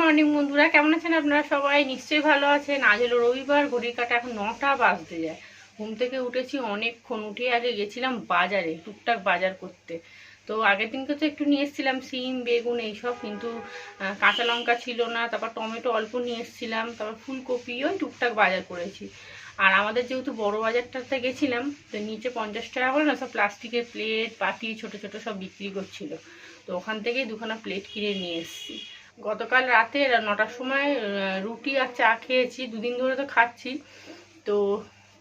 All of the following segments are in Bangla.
মর্নিং বন্ধুরা, কেমন আছেন আপনারা? সবাই নিশ্চয়ই ভালো আছেন। আজ হলো রবিবার, ঘড়ির কাটা এখন 9টা বাজতে যায়। ঘুম থেকে উঠেছি অনেকক্ষণ, উঠে আগে গেছিলাম বাজারে টুকটাক বাজার করতে। তো আগের দিনকে তো একটু নিয়ে এসেছিলাম সিম বেগুন এইসব, কিন্তু কাঁচা লঙ্কা ছিল না। তারপর টমেটো অল্প নিয়ে এসেছিলাম, তারপর ফুলকপি, ওই টুকটাক বাজার করেছি। আর আমাদের যেহেতু বড় বাজারটাতে গেছিলাম, তো নিচে 50 টাকা করে না সব প্লাস্টিকের প্লেট বাটি ছোট ছোট সব বিক্রি করছিল। তো ওখান থেকেই দুখানা প্লেট কিনে নিয়ে এসেছি। গতকাল রাতে 9টার সময় রুটি আর চা খেয়েছি, দুদিন ধরে তো খাচ্ছি। তো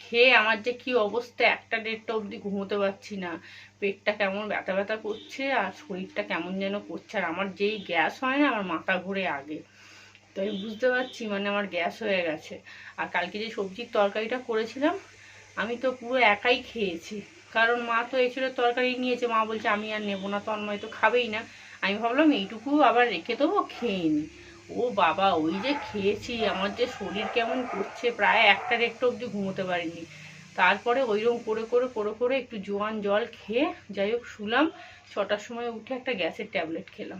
খেয়ে আমার যে কি অবস্থা, 1টা-1:30টা অবধি ঘুমোতে পারছি না। পেটটা কেমন ব্যথা ব্যথা করছে আর শরীরটা কেমন যেন করছে। আর আমার যেই গ্যাস হয় না, আমার মাথা ঘুরে আগে। তো আমি বুঝতে পারছি মানে আমার গ্যাস হয়ে গেছে। আর কালকে যে সবজির তরকারিটা করেছিলাম, আমি তো পুরো একাই খেয়েছি। কারণ মা তো এঁচড়ের তরকারি নিয়েছে, মা বলছে আমি আর নেবো না, তন্ময় তো খাবেই না। আমি ভাবলাম এইটুকু আবার রেখে দেবো, খেয়ে নি। ও বাবা, ওই যে খেয়েছি, আমার যে শরীর কেমন করছে, প্রায় 1টা-1:30 অবধি ঘুমোতে পারিনি। তারপরে ওইরকম করে করে করে করে একটু জোয়ান জল খেয়ে যাই হোক শুলাম। 6টার সময় উঠে একটা গ্যাসের ট্যাবলেট খেলাম।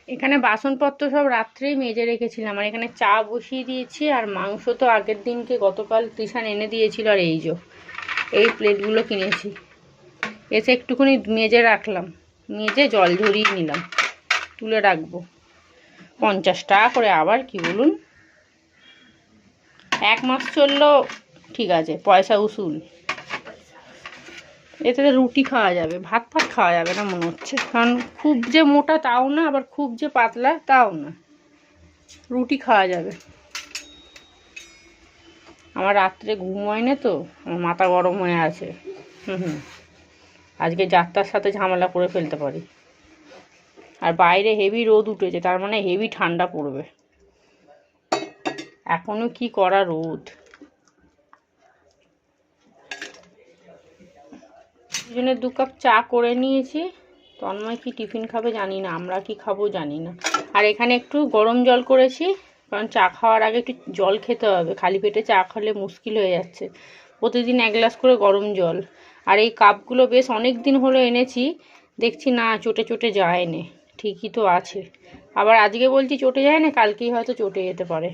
এখানে বাসনপত্র সব রাত্রেই মেজে রেখেছিলাম। আর এখানে চা বসিয়ে দিয়েছি। আর মাংস তো আগের দিনকে গতকাল তৃষান এনে দিয়েছিল। আর এই প্লেটগুলো কিনেছি, এসে একটুখানি মেজে রাখলাম, মেজে জল ঝরিয়ে নিলাম, তুলে রাখবো। 50 টাকা করে, আবার কি বলুন, 1 মাস চললো ঠিক আছে, পয়সা উসুল। এতে রুটি খাওয়া যাবে, ভাত খাওয়া যাবে না মনে হচ্ছে। কারণ খুব যে মোটা তাও না, আবার খুব যে পাতলা তাও না, রুটি খাওয়া যাবে। আমার রাত্রে ঘুম হয় না তো, আমার মাথা গরম হয়ে আছে। আজকে যাত্রার সাথে ঝামেলা করে ফেলতে পারি। আর বাইরে হেভি রোদ উঠেছে, তার মানে হেভি ঠান্ডা পড়বে। এখনো কি করা রোদ। দুজনে 2 কাপ চা করে নিয়েছি। তন্ময় কি টিফিন খাবে জানি না, আমরা কি খাবো জানি না। আর এখানে একটু গরম জল করেছি, কারণ চা খাওয়ার আগে একটু জল খেতে হবে। খালি পেটে চা খেলে মুশকিল হয়ে যাচ্ছে। প্রতিদিন 1 গ্লাস করে গরম জল। আর এই কাপগুলো বেশ অনেক দিন হলো এনেছি, দেখছি না চটে চটে যায় না, ঠিকই তো আছে। আবার আজকে বলছি চটে যায় না, কালকেই হয়তো চটে যেতে পারে।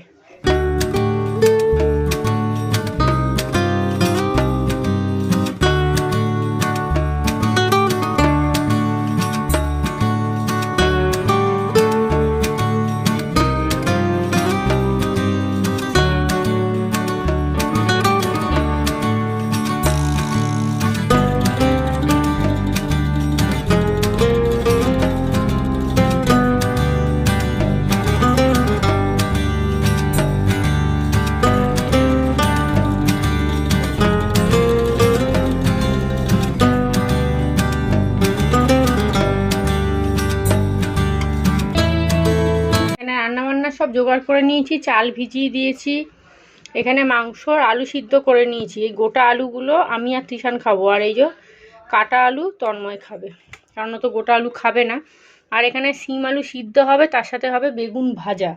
রান্নাবান্না সব জোগাড় করে নিয়েছি, চাল ভিজিয়ে দিয়েছি। এখানে মাংস আর আলু সিদ্ধ করে নিয়েছি। এই গোটা আলুগুলো আমি আর তৃষান খাবো, আর এই যে কাটা আলু তন্ময় খাবে, কারণ তো গোটা আলু খাবে না। আর এখানে সিম আলু সিদ্ধ হবে, তার সাথে হবে বেগুন ভাজা।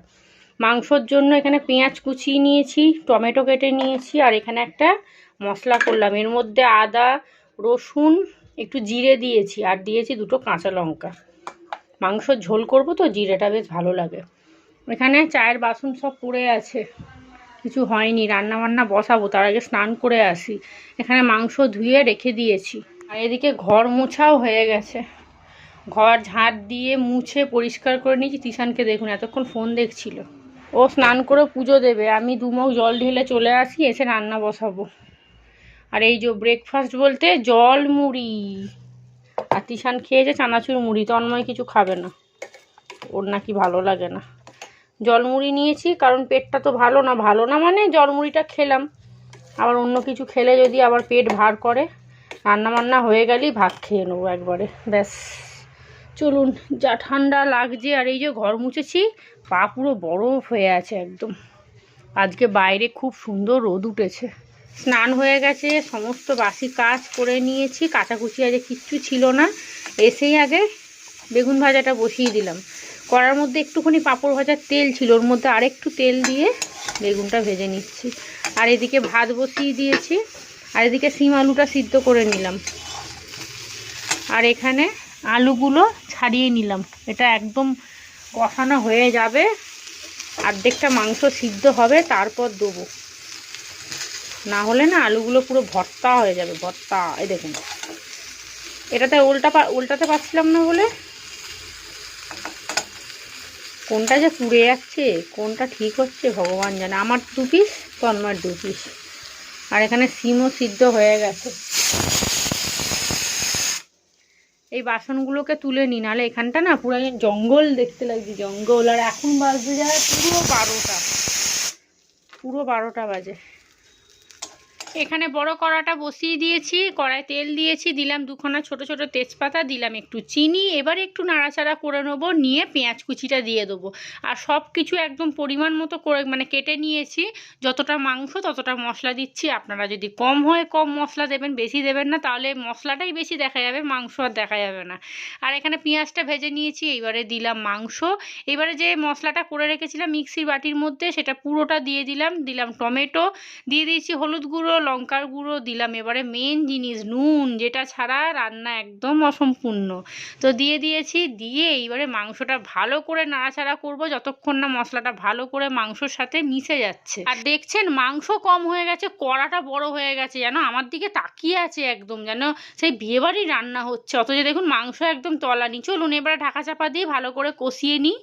মাংসর জন্য এখানে পেঁয়াজ কুচিয়ে নিয়েছি, টমেটো কেটে নিয়েছি। আর এখানে একটা মশলা করলাম, এর মধ্যে আদা রসুন একটু জিরে দিয়েছি, আর দিয়েছি 2টো কাঁচা লঙ্কা। মাংসর ঝোল করব তো, জিরেটা বেশ ভালো লাগে। এখানে চায়ের বাসন সব পড়ে আছে, কিছু হয়নি, রান্না বান্না বসাবো, তার আগে স্নান করে আসি। এখানে মাংস ধুয়ে রেখে দিয়েছি। আর এদিকে ঘর মোছাও হয়ে গেছে, ঘর ঝাঁট দিয়ে মুছে পরিষ্কার করে নিয়েছি। তৃষানকে দেখুন এতক্ষণ ফোন দেখছিল। ও স্নান করে পুজো দেবে, আমি 2 মগ জল ঢেলে চলে আসি, এসে রান্না বসাবো। আর এই যে ব্রেকফাস্ট বলতে জল মুড়ি, আর তৃষান খেয়েছে চানাচুর মুড়ি। তন্ময় কিছু খাবে না, ওর নাকি ভালো লাগে না। জলমুড়ি নিয়েছি, কারণ পেটটা তো ভালো না মানে জলমুড়িটা খেলাম, আবার অন্য কিছু খেলে যদি আবার পেট ভার করে। রান্নাবান্না হয়ে গেলেই ভাত খেয়ে নেবো একবারে, ব্যাস। চলুন, যা ঠান্ডা লাগছে। আর এই যে ঘর মুছেছি, পা পুরো বরফ হয়ে আছে একদম। আজকে বাইরে খুব সুন্দর রোদ উঠেছে। স্নান হয়ে গেছে, সমস্ত বাসি কাজ করে নিয়েছি, কাচাকুচি আজকে কিচ্ছু ছিল না। এসেই আগে বেগুন ভাজাটা বসিয়ে দিলাম। কড়ার মধ্যে একটুখানি পাঁপড় ভাজার তেল ছিল, ওর মধ্যে আরেকটু তেল দিয়ে বেগুনটা ভেজে নিচ্ছি। আর এদিকে ভাত বসিয়ে দিয়েছি, আর এদিকে সিম আলুটা সিদ্ধ করে নিলাম। আর এখানে আলুগুলো ছাড়িয়ে নিলাম, এটা একদম কষানো হয়ে যাবে। অর্ধেকটা মাংস সিদ্ধ হবে, তারপর দেবো, না হলে না আলুগুলো পুরো ভর্তা হয়ে যাবে, ভর্তা। এই দেখুন, এটাতে উল্টাতে পারছিলাম না বলে কোনটা যে পুড়ে যাচ্ছে, কোনটা ঠিক হচ্ছে ভগবান জানে। আমার 2 পিস, তন্ময়ের 2 পিস। আর এখানে সিমও সিদ্ধ হয়ে গেছে। এই বাসনগুলোকে তুলে নিই, নাহলে এখানটা না পুরো জঙ্গল দেখতে লাগছে, জঙ্গল। আর এখন বাজতে যায় পুরো 12টা, পুরো 12টা বাজে। এখানে বড় কড়াটা বসিয়ে দিয়েছি, কড়াই তেল দিয়েছি, দিলাম 2খানা ছোট ছোট তেজপাতা, দিলাম একটু চিনি। এবারে একটু নাড়াচাড়া করে নেবো, নিয়ে পেঁয়াজ কুচিটা দিয়ে দেবো। আর সব কিছু একদম পরিমাণ মতো করে মানে কেটে নিয়েছি। যতটা মাংস ততটা মশলা দিচ্ছি। আপনারা যদি কম হয় কম মশলা দেবেন, বেশি দেবেন না, তাহলে মশলাটাই বেশি দেখা যাবে, মাংস আর দেখা যাবে না। আর এখানে পেঁয়াজটা ভেজে নিয়েছি, এবারে দিলাম মাংস। এবারে যে মশলাটা করে রেখেছিলাম মিক্সির বাটির মধ্যে, সেটা পুরোটা দিয়ে দিলাম। দিলাম টমেটো, দিয়ে দিয়েছি হলুদ গুঁড়ো, লঙ্কার গুঁড়ো দিলাম। এবারে মেন জিনিস নুন, যেটা ছাড়া রান্না একদম অসম্পূর্ণ, তো দিয়ে দিয়েছি। দিয়ে এইবারে মাংসটা ভালো করে নাড়াচাড়া করব যতক্ষণ না মশলাটা ভালো করে মাংসর সাথে মিশে যাচ্ছে। আর দেখছেন মাংস কম হয়ে গেছে, কড়াটা বড় হয়ে গেছে, যেন আমার দিকে তাকিয়ে আছে একদম, যেন সেই বিয়েবাড়ির রান্না হচ্ছে। অথচ দেখুন মাংস একদম তলানি। চলুন এবারে ঢাকা চাপা দিয়ে ভালো করে কষিয়ে নিই।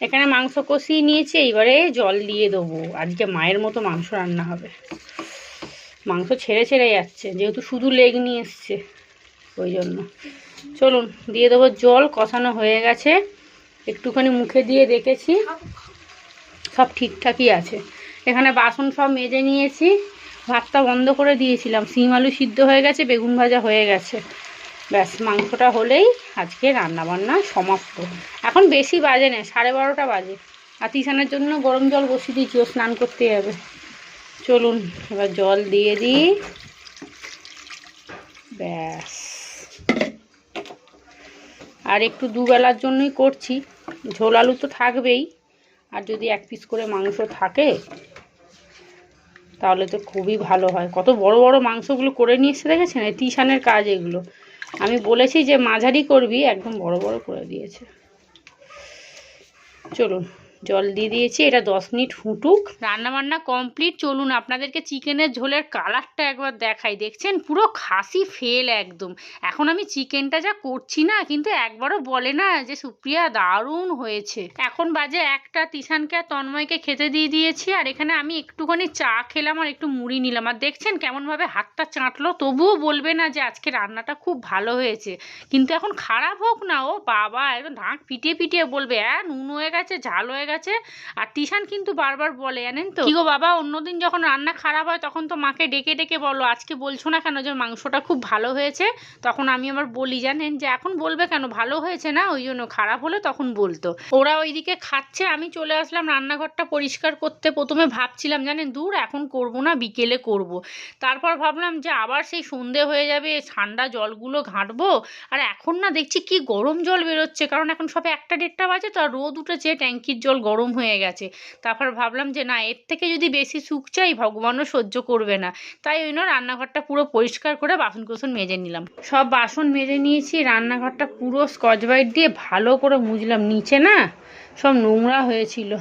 এখানে মাংস কষিয়ে নিয়েছি, এইবারে জল দিয়ে দেবো। আজকে মায়ের মতো মাংস রান্না হবে। মাংস ছেড়ে ছেড়ে যাচ্ছে, যেহেতু শুধু লেগ নিয়ে এসছে ওই জন্য। চলুন দিয়ে দেবো জল। কষানো হয়ে গেছে, একটুখানি মুখে দিয়ে দেখেছি, সব ঠিকঠাকই আছে। এখানে বাসন সব মেজে নিয়েছি, ভাতটা বন্ধ করে দিয়েছিলাম, সিম আলু সিদ্ধ হয়ে গেছে, বেগুন ভাজা হয়ে গেছে। ব্যাস, মাংসটা হলেই আজকে রান্নাবান্না সমাপ্ত। এখন বেশি বাজে না, 12:30 বাজে। আর তিশানের জন্য গরম জল বসিয়ে দিয়েছি, ও স্নান করতে যাবে। চলুন এবার জল দিয়ে দিই। ব্যাস, আর একটু দুবেলার জন্যই করছি, ঝোল আলু তো থাকবেই। আর যদি 1 পিস করে মাংস থাকে তাহলে তো খুবই ভালো হয়। কত বড় বড় মাংসগুলো করে নিয়ে এসে দেখেছেন, এই তিশানের কাজ এগুলো। আমি বলেছি যে মাঝারি করবি, একদম বড় বড় করে দিয়েছে। চলুন জল দিয়ে দিয়েছি, এটা 10 মিনিট ফুটুক। রান্নাবান্না কমপ্লিট। চলুন আপনাদেরকে চিকেনের ঝোলের কালারটা একবার দেখাই। দেখছেন পুরো খাসি ফেল একদম। এখন আমি চিকেনটা যা করছি না, কিন্তু একবারও বলে না যে সুপ্রিয়া দারুণ হয়েছে। এখন বাজে 1টা, তিশানকে আর তন্ময়কে খেতে দিয়ে দিয়েছি। আর এখানে আমি একটুখানি চা খেলাম আর একটু মুড়ি নিলাম। আর দেখছেন কেমনভাবে হাতটা চাটলো, তবুও বলবে না যে আজকে রান্নাটা খুব ভালো হয়েছে। কিন্তু এখন খারাপ হোক না, ও বাবা একদম ঢাক পিটিয়ে পিটিয়ে বলবে নুন হয়ে গেছে, ঝাল হয়ে গেছে। আর তিশান কিন্তু বারবার বলে, জানেন তো, কি গো বাবা, অন্যদিন যখন রান্না খারাপ হয় তখন তো মাকে ডেকে ডেকে বলো, আজকে বলছো না কেন যে মাংসটা খুব ভালো হয়েছে? তখন আমি আবার বলি, জানেন, যে এখন বলবে কেন, ভালো হয়েছে না, ওই জন্য। খারাপ হলে তখন বলতো। ওরা ওইদিকে খাচ্ছে, আমি চলে আসলাম রান্নাঘরটা পরিষ্কার করতে। প্রথমে ভাবছিলাম, জানেন, দূর এখন করব না, বিকেলে করব। তারপর ভাবলাম যে আবার সেই সন্ধে হয়ে যাবে, ঠান্ডা জলগুলো ঘাঁটবো। আর এখন না দেখছি কি গরম জল বেরোচ্ছে, কারণ এখন সবে 1টা-1:30 বাজে, তো আর রোদ উঠেছে, ট্যাঙ্কির জল গরম হয়ে গেছে। তারপর ভাবলাম যে না, এর থেকে যদি বেশি শুক চাই ভগবানও সহ্য করবে না। তাই ওই রান্নাঘরটা পুরো পরিষ্কার করে বাসন কোসন মেজে নিলাম। সব বাসন মেজে নিয়েছি, রান্নাঘরটা পুরো স্কচ ব্রাইট দিয়ে ভালো করে মুছলাম। নিচে না সব নোংরা হয়েছিল।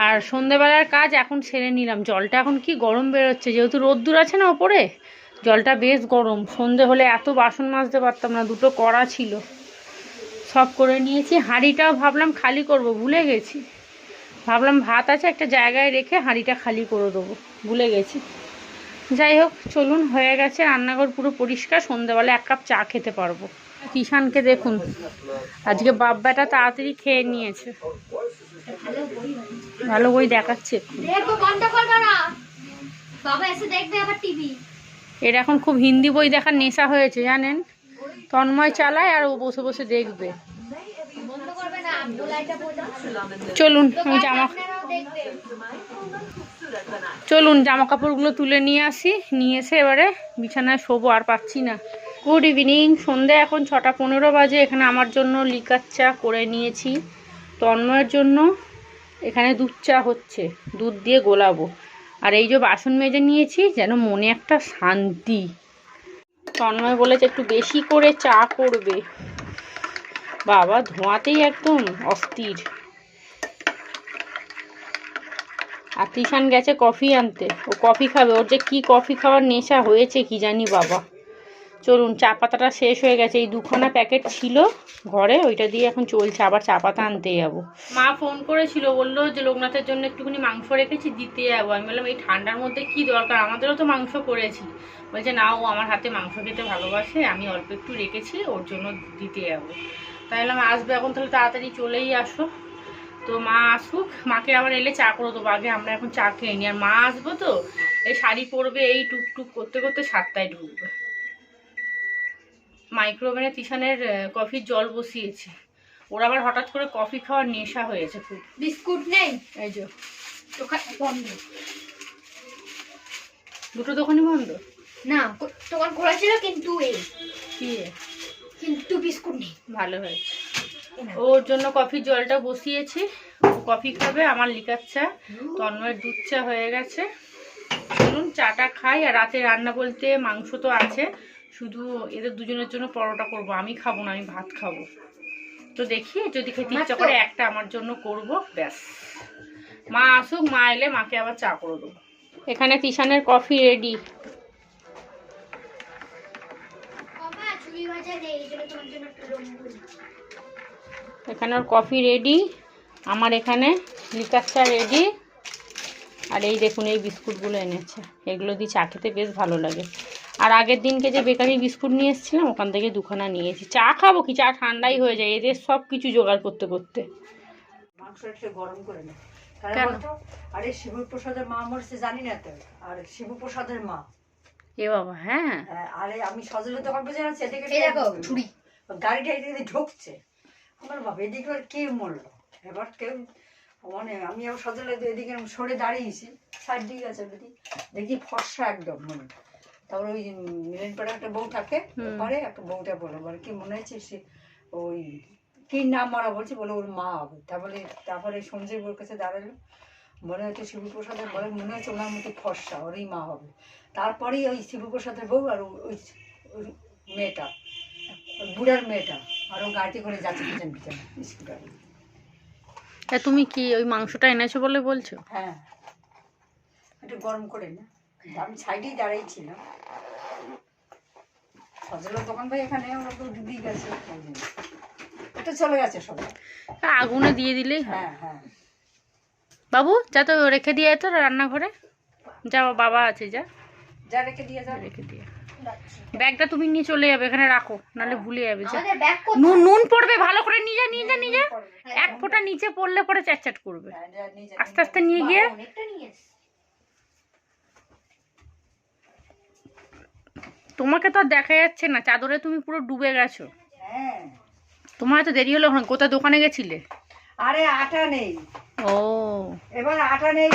আর সন্ধেবেলার কাজ এখন সেরে নিলাম। জলটা এখন কি গরম বেরোচ্ছে, যেহেতু রোদ্দুর আছে না ওপরে, জলটা বেশ গরম। সন্ধে হলে এত বাসন মাজতে পারতাম না, 2টো কড়া ছিল, সব করে নিয়েছি। হাঁড়িটাও ভাবলাম খালি করব, ভুলে গেছি। ভাবলাম ভাত আছে একটা জায়গায় রেখে হাঁড়িটা খালি করে দেবো, ভুলে গেছি। যাই হোক, চলুন, হয়ে গেছে রান্নাঘর পুরো পরিষ্কার। সন্ধ্যাবেলা 1 কাপ চা খেতে পারবো। কিষানকে দেখুন, আজকে বাপ বেটা তাড়াতাড়ি খেয়ে নিয়েছে। ভালো বই দেখাচ্ছে, এর এখন খুব হিন্দি বই দেখার নেশা হয়েছে, জানেন। তন্ময় চালায় আর ও বসে বসে দেখবে। চলুন জামা কাপড়গুলো তুলে নিয়ে আসি, নিয়ে এসে এবারে বিছানায় শোবো, আর পাচ্ছি না। Good evening. সন্ধ্যে এখন 6:15 বাজে। এখানে আমার জন্য লিকার চা করে নিয়েছি, তন্ময়ের জন্য এখানে দুধ চা হচ্ছে, দুধ দিয়ে গোলাবো। আর এই যে বাসন মেজে নিয়েছি, যেন মনে একটা শান্তি। তন্ময় বলেছে একটু বেশি করে চা করবে। বাবা ধোঁয়াতেই একদম অস্থির। আর তিশান গেছে কফি আনতে, ও কফি খাবে। ওর যে কি কফি খাওয়ার নেশা হয়েছে কি জানি বাবা। চলুন, চা পাতাটা শেষ হয়ে গেছে, এই 2খানা প্যাকেট ছিল ঘরে, ওইটা দিয়ে এখন চলছে। আবার চা পাতা আনতে যাবো। মা ফোন করেছিল, বললো যে লোকনাথের জন্য একটুখানি মাংস রেখেছি, দিতে যাবো। আমি বললাম এই ঠান্ডার মধ্যে কি দরকার, আমাদেরও তো মাংস করেছি। বলছে না, ও আমার হাতে মাংস খেতে ভালোবাসে, আমি অল্প একটু রেখেছি, ওর জন্য দিতে যাবো। তাই বললাম আসবে এখন, তাহলে তাড়াতাড়ি চলেই আসো। তো মা আসুক, মাকে আবার এলে চা করে দেবো। আগে আমরা এখন চা খেয়ে নিই। আর মা আসবো তো, এই শাড়ি পরবে, এই টুকটুক করতে করতে 7টায় ঢুকবে। মাইক্রোওভেনে তিশানের কফির জল বসিয়েছি। ওর আবার হঠাৎ করে কফি খাওয়ার নেশা হয়েছে খুব। বিস্কুট নেই, এই যে দোকান বন্ধ। দুটো দোকানই বন্ধ? না, দোকান খোলা ছিল, কিন্তু কিন্তু বিস্কুট নেই। ভালো হয়েছে। ওর জন্য কফির জলটা বসিয়েছি, ও কফি খাবে, আমার লিকার চা, তন্ময়ের দুধ চা হয়ে গেছে। চলুন চাটা খাই। আর রাতে রান্না বলতে মাংস তো আছে, শুধু এদের দুজনের জন্য পরোটা করব। আমি খাবো না, আমি ভাত খাবো। তো দেখি যদি খেতে ইচ্ছা করে একটা আমার জন্য করব, ব্যাস। মা আসুক, মা এলে মাকে আবার চা করে দেবো। এখানে তিশানের কফি রেডি। এখানে ওর কফি রেডি, আমার এখানে লিকার চা রেডি। আর এই দেখুন, এই বিস্কুটগুলো এনেছে, এগুলো দিয়ে চা খেতে বেশ ভালো লাগে। আর আগের দিনকে যে বেকারি বিস্কুট নিয়ে এসেছিলাম, ওখান থেকে 2খানা নিয়েছি। চা খাবো কি, চা ঠান্ডাই হয়ে যায় এদের সব কিছু জোগাড় করতে করতে। মাংসটা গরম করে না, কারণ কেন? বলতো আরে শিবপ্রসাদের মা মরছে জানি না তো, আর শিবপ্রসাদের মা। এ বাবা, হ্যাঁ। আরে আমি সজলের দোকান বসে আছি, এদিকে এই দেখো ছুরি, গাড়িটা এদিকে ঢুকছে, আমার বাবা এদিকে আর কে মরলো। এবার কেউ মানে আমি আবার সজলের এদিকে সরে দাঁড়িয়েছি, সাইড দিকে আছে, দেখি ফর্সা একদম মনে। তারপর ওই মিলেন পাড়া একটা বউ থাকে, পারে একটা বউটা বলে বলে কি মনে হচ্ছে সে ওই কি নাম মারা বলছে, বলে ওর মা হবে। তারপরে সঞ্জয় ওর কাছে দাঁড়ালো, মনে হচ্ছে শিবপ্রসাদের বলে মনে হচ্ছে ওনার মতো ফর্সা, ওরই মা হবে। তারপরেই ওই শিবপ্রসাদের বউ আর ওই ওই মেয়েটা, ওই বুড়ার মেয়েটা, আর ও গাড়িতে করে যাচ্ছে পিছন পিছন স্কুটারে। তুমি কি ওই মাংসটা এনেছো বলে বলছো? হ্যাঁ, একটু গরম করে না, আমি সাইডেই দাঁড়িয়েছিলাম। সজলের দোকান ভাই এখানে ওরা তো দিদি গেছে, এটা চলে গেছে সবাই। আগুনে দিয়ে দিলেই হয়। হ্যাঁ হ্যাঁ, বাবু যা, তো রেখে দিয়ে তো রান্নাঘরে যা, বাবা আছে, যা যা রেখে দিয়ে যা। রেখে দিয়ে। ব্যাগটা তুমি নিয়ে চলে যাবে, এখানে রাখো, নাহলে ভুলে যাবে। যা, আমাদের ব্যাগ কোথায়? নুন নুন পড়বে, ভালো করে নিয়ে যা নিয়ে যা নিয়ে যা। এক ফোঁটা নিচে পড়লে পরে চ্যাটচ্যাট করবে। হ্যাঁ, যা নিয়ে যা, আস্তে আস্তে নিয়ে গিয়ে। অনেকটা নিয়ে এসেছি। তোমাকে তো আর দেখা যাচ্ছে না, চাদরে তুমি পুরো ডুবে গেছো। হ্যাঁ, তোমার এত দেরি হলো, কোথায় দোকানে গেছিলে? আরে আটা নেই। ও, এবার আটা নেই,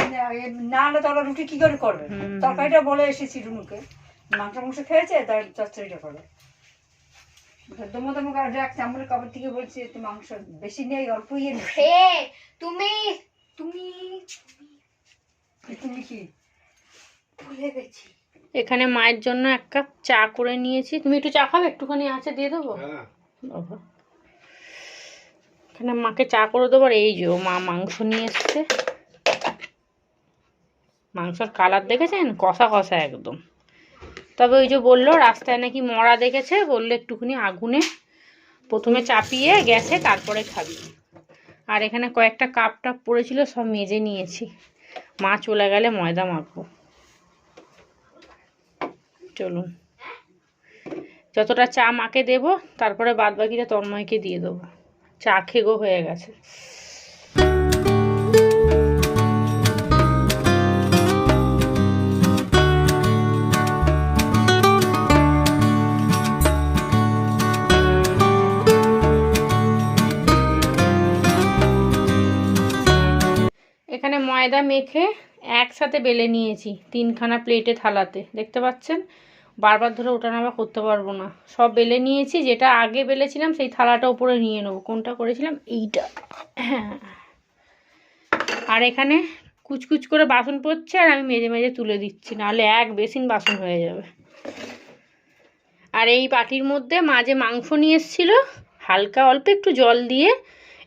না হলে তোরা রুটি কি করে করবে? তরকারিটা বলে এসেছি রুনুকে, মাংস খেয়েছে, তাই চচ্চড়িটা করে। তোমার এক চামড়ের কবর থেকে বলছি একটু মাংস বেশি নেই, অল্প ইয়ে নেই। তুমি তুমি তুমি কি ভুলে গেছি। এখানে মায়ের জন্য 1 কাপ চা করে নিয়েছি। তুমি একটু চা খাবে? একটুখানি আছে দিয়ে দেবো। বাবা, এখানে মাকে চা করে দেবো। আর এই যে মা মাংস নিয়ে এসছে, মাংসর কালার দেখেছেন, কষা কষা একদম। তবে ওই যে বললো রাস্তায় নাকি মরা দেখেছে, বললো একটুখানি আগুনে প্রথমে চাপিয়ে গ্যাসে তারপরে খাবি। আর এখানে কয়েকটা কাপ টাপ পড়েছিল, সব মেজে নিয়েছি। মা চলে গেলে ময়দা মাখবো। চলুন, যতটা চা মাকে দেবো, তারপরে বাদ বাকিটা তন্ময়কে দিয়ে দেবো। চা খেগো হয়ে গেছে। এখানে ময়দা মেখে একসাথে বেলে নিয়েছি 3খানা প্লেটে থালাতে, দেখতে পাচ্ছেন। বারবার ধরে ওঠানামা করতে পারবো না, সব বেলে নিয়েছি। যেটা আগে বেলেছিলাম সেই থালাটা উপরে নিয়ে নেবো। কোনটা করেছিলাম? এইটা, হ্যাঁ। আর এখানে কুচকুচ করে বাসন পড়ছে, আর আমি মেজে মেজে তুলে দিচ্ছি, নাহলে এক বেসিন বাসন হয়ে যাবে। আর এই বাটির মধ্যে মা যে মাংস নিয়ে এসেছিলো, হালকা অল্প একটু জল দিয়ে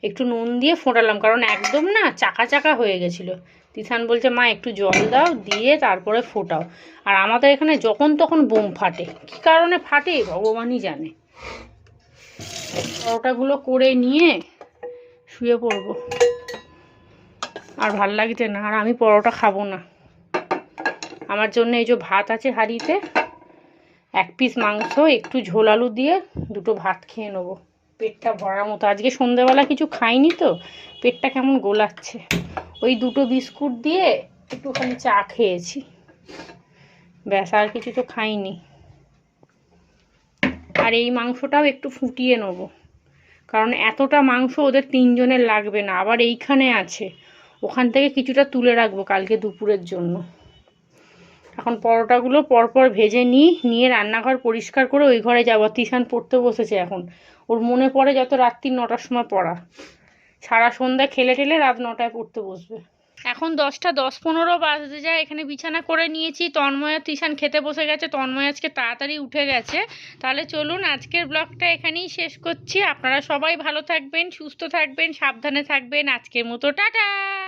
একটু নুন দিয়ে ফোটালাম, কারণ একদম না চাকা চাকা হয়ে গেছিলো। তিশান বলছে মা একটু জল দাও, দিয়ে তারপরে ফোটাও। আর আমাদের এখানে যখন তখন বোম ফাটে, কী কারণে ফাটে ভগবানই জানে। পরোটাগুলো করে নিয়ে শুয়ে পড়বো, আর ভাল লাগছে না, আর আমি পরোটা খাবো না। আমার জন্য এই যে ভাত আছে হাঁড়িতে, 1 পিস মাংস, একটু ঝোল আলু দিয়ে 2টো ভাত খেয়ে নেবো, পেটটা ভরার মতো। আজকে সন্ধ্যেবেলা কিছু খাইনি তো, পেটটা কেমন গোলাচ্ছে। ওই 2টো বিস্কুট দিয়ে একটুখানি চা খেয়েছি, ব্যাস, আর কিছু তো খাইনি। আর এই মাংসটাও একটু ফুটিয়ে নেবো, কারণ এতটা মাংস ওদের 3 জনের লাগবে না। আবার এইখানে আছে, ওখান থেকে কিছুটা তুলে রাখবো কালকে দুপুরের জন্য। এখন পরোটাগুলো পরপর ভেজে নিয়ে রান্নাঘর পরিষ্কার করে ওই ঘরে যাবো। তিশান পড়তে বসেছে এখন, ওর মনে পড়ে যত রাত্রি 9টার সময় পড়া, সারা সন্ধ্যা খেলে টেলে রাত 9টায় পড়তে বসবে। এখন 10টা 10-15 বাজতে যায়। এখানে বিছানা করে নিয়েছি, তন্ময় আর তিশান খেতে বসে গেছে। তন্ময় আজকে তাড়াতাড়ি উঠে গেছে। তাহলে চলুন আজকের ব্লগটা এখানেই শেষ করছি। আপনারা সবাই ভালো থাকবেন, সুস্থ থাকবেন, সাবধানে থাকবেন। আজকের মতো টাটা।